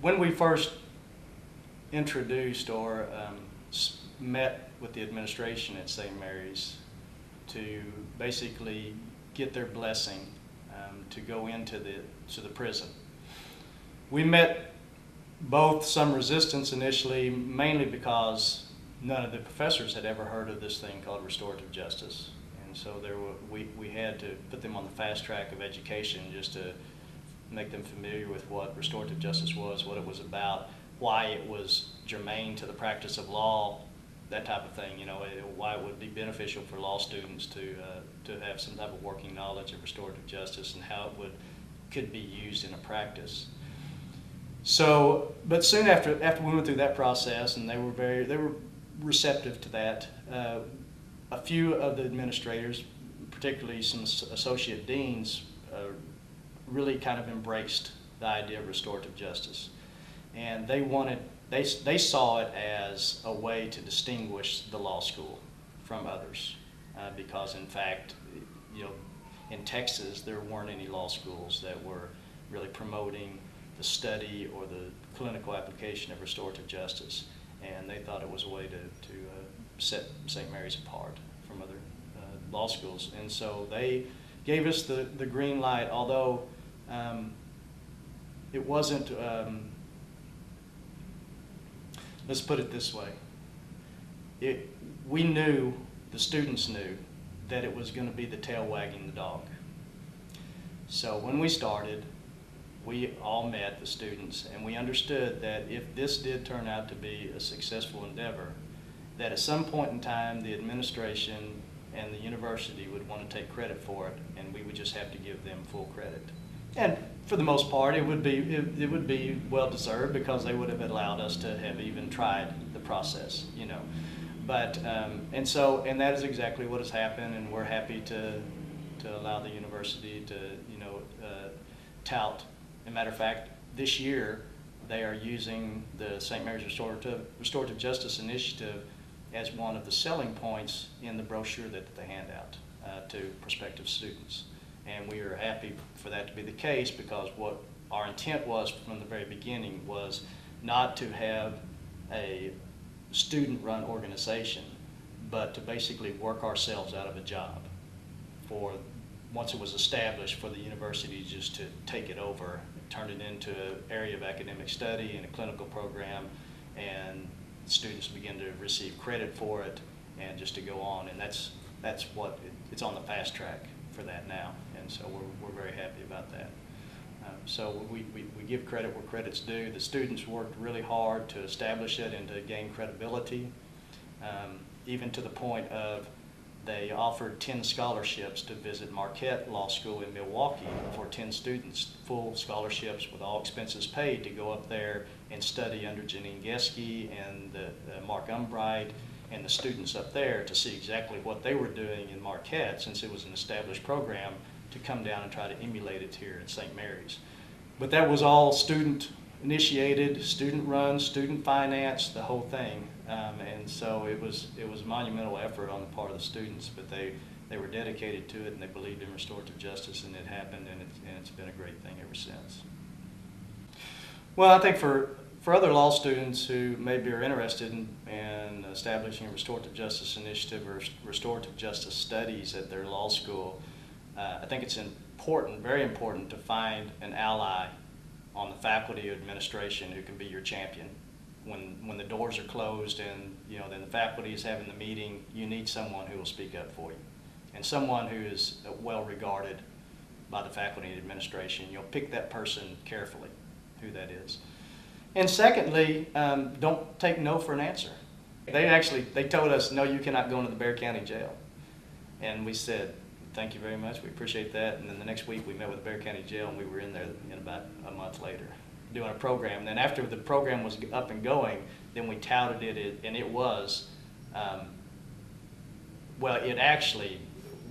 when we first introduced or met with the administration at St. Mary's to basically get their blessing to go into the prison, we met both some resistance initially, mainly because none of the professors had ever heard of this thing called restorative justice. And so we had to put them on the fast track of education just to make them familiar with what restorative justice was, what it was about, why it was germane to the practice of law, that type of thing, why it would be beneficial for law students to have some type of working knowledge of restorative justice and how it could be used in a practice. So, but soon after we went through that process, and they were receptive to that, a few of the administrators, particularly some associate deans, really kind of embraced the idea of restorative justice, and they saw it as a way to distinguish the law school from others, because in fact, in Texas there weren't any law schools that were really promoting the study or the clinical application of restorative justice, and they thought it was a way to set St. Mary's apart from other law schools. And so they gave us the green light, although it wasn't, let's put it this way, we knew, the students knew, that it was going to be the tail wagging the dog. So when we started, we all met, the students, and we understood that if this did turn out to be a successful endeavor, that at some point in time the administration and the university would want to take credit for it, and we would just have to give them full credit. And for the most part, it would be well deserved, because they would have allowed us to have even tried the process, But and that is exactly what has happened, and we're happy to allow the university to tout. As a matter of fact, this year they are using the St. Mary's Restorative Justice Initiative as one of the selling points in the brochure that they hand out to prospective students. And we are happy for that to be the case, because what our intent was from the very beginning was not to have a student-run organization, but to basically work ourselves out of a job once it was established, for the university just to take it over, turn it into an area of academic study and a clinical program, and students begin to receive credit for it, and just to go on. And that's what it's on the fast track for that now, and so we're very happy about that. So we give credit where credit's due. The students worked really hard to establish it and to gain credibility, even to the point of they offered 10 scholarships to visit Marquette Law School in Milwaukee for 10 students, full scholarships with all expenses paid, to go up there and study under Janine Geske and Mark Umbright and the students up there, to see exactly what they were doing in Marquette, since it was an established program, to come down and try to emulate it here at St. Mary's. But that was all student initiated, student run, student financed, the whole thing. And so it was a monumental effort on the part of the students, but they were dedicated to it, and they believed in restorative justice, and it happened, and it's been a great thing ever since. Well, I think for other law students who maybe are interested in establishing a restorative justice initiative or restorative justice studies at their law school, I think it's important, very important, to find an ally on the faculty or administration who can be your champion. When the doors are closed and then the faculty is having the meeting, you need someone who will speak up for you, and someone who is well regarded by the faculty and administration. You'll pick that person carefully, who that is. And secondly, don't take no for an answer. They told us, no, you cannot go into the Bexar County Jail. And we said, thank you very much, we appreciate that. And then the next week we met with the Bexar County Jail, and we were in there in about a month later doing a program. And then after the program was up and going, then we touted it, and it was,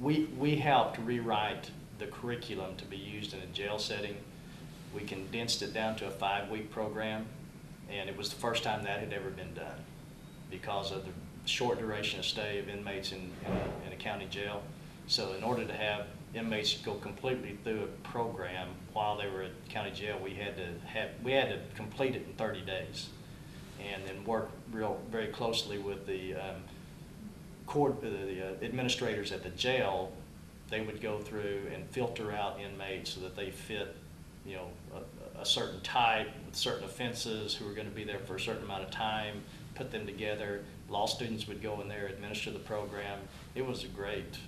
we helped rewrite the curriculum to be used in a jail setting. We condensed it down to a 5-week program, and it was the first time that had ever been done because of the short duration of stay of inmates in a county jail. So in order to have inmates go completely through a program while they were at county jail. We had to complete it in 30 days, and then work very closely with the administrators at the jail. They would go through and filter out inmates so that they fit, you know, a certain type with certain offenses who were going to be there for a certain amount of time, put them together. Law students would go in there, administer the program. It was a great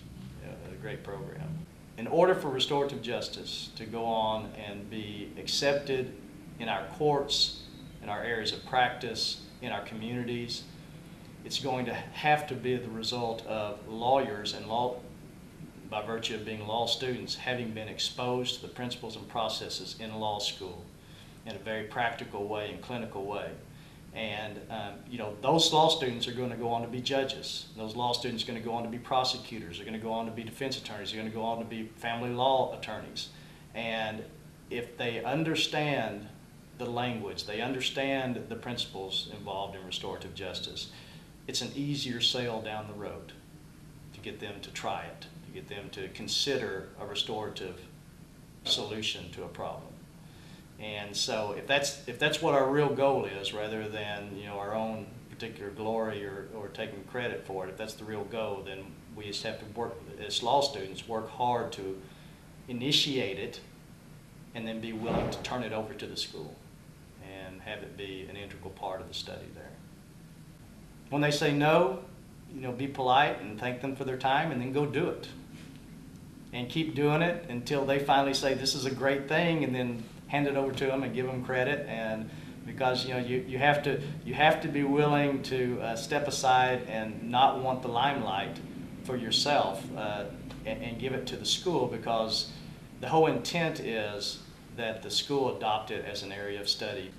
program. In order for restorative justice to go on and be accepted in our courts, in our areas of practice, in our communities, it's going to have to be the result of lawyers and by virtue of being law students, having been exposed to the principles and processes in law school in a very practical way and clinical way. And you know, those law students are going to go on to be judges. Those law students are going to go on to be prosecutors. They're going to go on to be defense attorneys. They're going to go on to be family law attorneys. And if they understand the language, they understand the principles involved in restorative justice, it's an easier sail down the road to get them to try it, to get them to consider a restorative solution to a problem. And so if that's what our real goal is, rather than, you know, our own particular glory or taking credit for it, if that's the real goal, then we just have to work, as law students, work hard to initiate it and then be willing to turn it over to the school and have it be an integral part of the study there. When they say no, you know, be polite and thank them for their time and then go do it. And keep doing it until they finally say this is a great thing, and then hand it over to them and give them credit. And because, you know, you have to be willing to step aside and not want the limelight for yourself and give it to the school, because the whole intent is that the school adopt it as an area of study.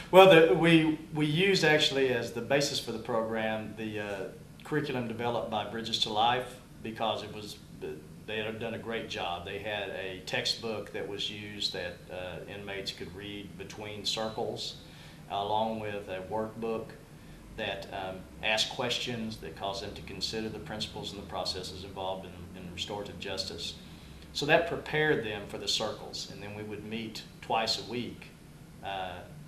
Well, we used actually as the basis for the program the curriculum developed by Bridges to Life, because they had done a great job. They had a textbook that was used that inmates could read between circles, along with a workbook that asked questions that caused them to consider the principles and the processes involved in restorative justice. So that prepared them for the circles, and then we would meet twice a week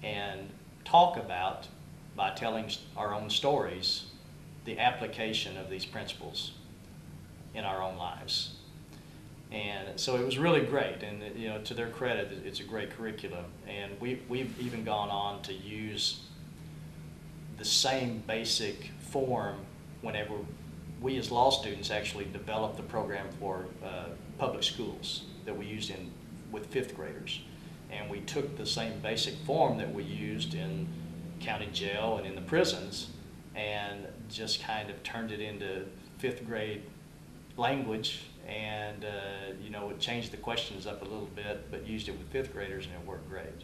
and talk about, by telling our own stories, the application of these principles in our own lives. And so it was really great, and you know, to their credit, it's a great curriculum. And we've even gone on to use the same basic form whenever we as law students actually developed the program for public schools that we used with 5th graders. And we took the same basic form that we used in county jail and in the prisons and just kind of turned it into 5th grade language, and you know, it changed the questions up a little bit, but used it with 5th graders, and it worked great.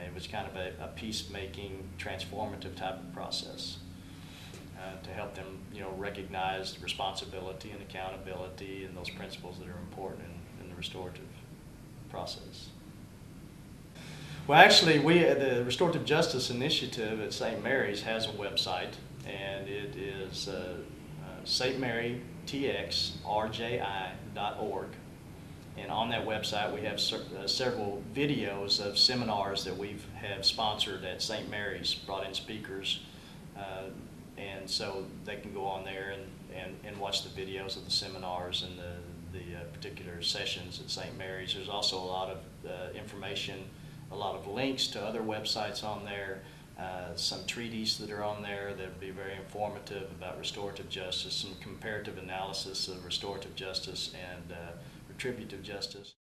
It was kind of a peacemaking, transformative type of process to help them, you know, recognize responsibility and accountability and those principles that are important in the restorative process. Well, actually, the Restorative Justice Initiative at St. Mary's has a website, and it is stmarytxrji.org. And on that website, we have several videos of seminars that we have sponsored at St. Mary's, brought in speakers, and so they can go on there and watch the videos of the seminars and the particular sessions at St. Mary's. There's also a lot of information, a lot of links to other websites on there, some treaties that are on there that would be very informative about restorative justice, some comparative analysis of restorative justice and retributive justice.